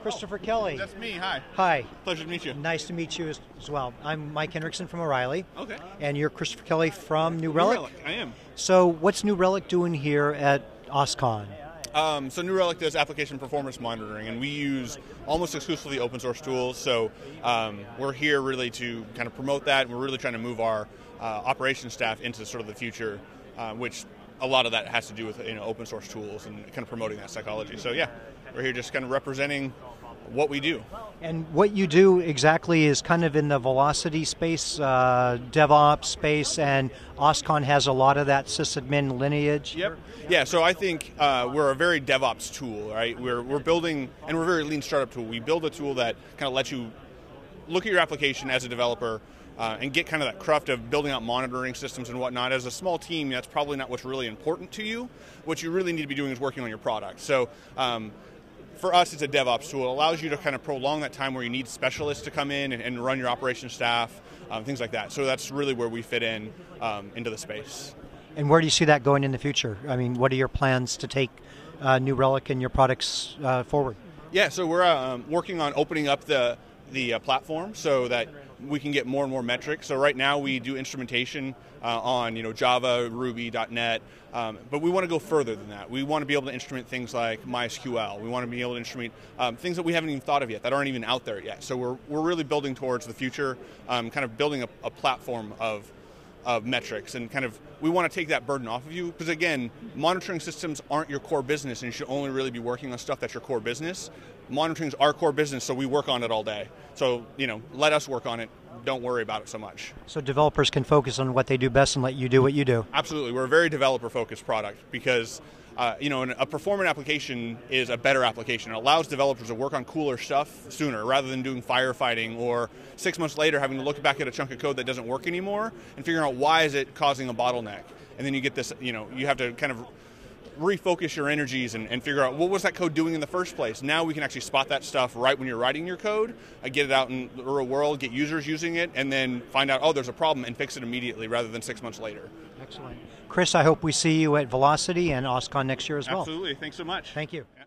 Christopher Kelly. That's me. Hi. Hi. Pleasure to meet you. Nice to meet you as well. I'm Mike Hendrickson from O'Reilly. Okay. And you're Christopher Kelly from New Relic? New Relic, I am. So what's New Relic doing here at OSCON? So New Relic does application performance monitoring, and we use almost exclusively open source tools. So we're here really to kind of promote that, and we're really trying to move our operations staff into sort of the future, which a lot of that has to do with open source tools and kind of promoting that psychology. So yeah, we're here just kind of representing what we do. And what you do exactly is kind of in the velocity space, DevOps space, and OSCON has a lot of that sysadmin lineage. Yep. Yeah, so I think we're a very DevOps tool, right? We're building, and we're a very lean startup tool. We build a tool that kind of lets you look at your application as a developer and get kind of that craft of building out monitoring systems and whatnot. As a small team, that's probably not what's really important to you. What you really need to be doing is working on your product. So for us, it's a DevOps tool. It allows you to kind of prolong that time where you need specialists to come in and run your operations staff, things like that. So that's really where we fit in into the space. And where do you see that going in the future? I mean, what are your plans to take New Relic and your products forward? Yeah, so we're working on opening up the platform so that we can get more and more metrics. So right now we do instrumentation on Java, Ruby, .NET, but we want to go further than that. We want to be able to instrument things like MySQL. We want to be able to instrument things that we haven't even thought of yet, that aren't even out there yet. So we're really building towards the future, kind of building a platform of metrics, and kind of we want to take that burden off of you, because again, monitoring systems aren't your core business, and you should only really be working on stuff that's your core business. Monitoring is our core business, so we work on it all day. So let us work on it. Don't worry about it so much. So developers can focus on what they do best and let you do what you do. Absolutely, we're a very developer-focused product because a performant application is a better application. It allows developers to work on cooler stuff sooner rather than doing firefighting or 6 months later having to look back at a chunk of code that doesn't work anymore and figuring out why is it causing a bottleneck. And then you get this, you have to kind of refocus your energies and figure out what was that code doing in the first place. Now we can actually spot that stuff right when you're writing your code, get it out in the real world, get users using it, and then find out, oh, there's a problem, and fix it immediately rather than 6 months later. Excellent. Chris, I hope we see you at Velocity and OSCON next year as well. Absolutely. Thanks so much. Thank you. Yeah.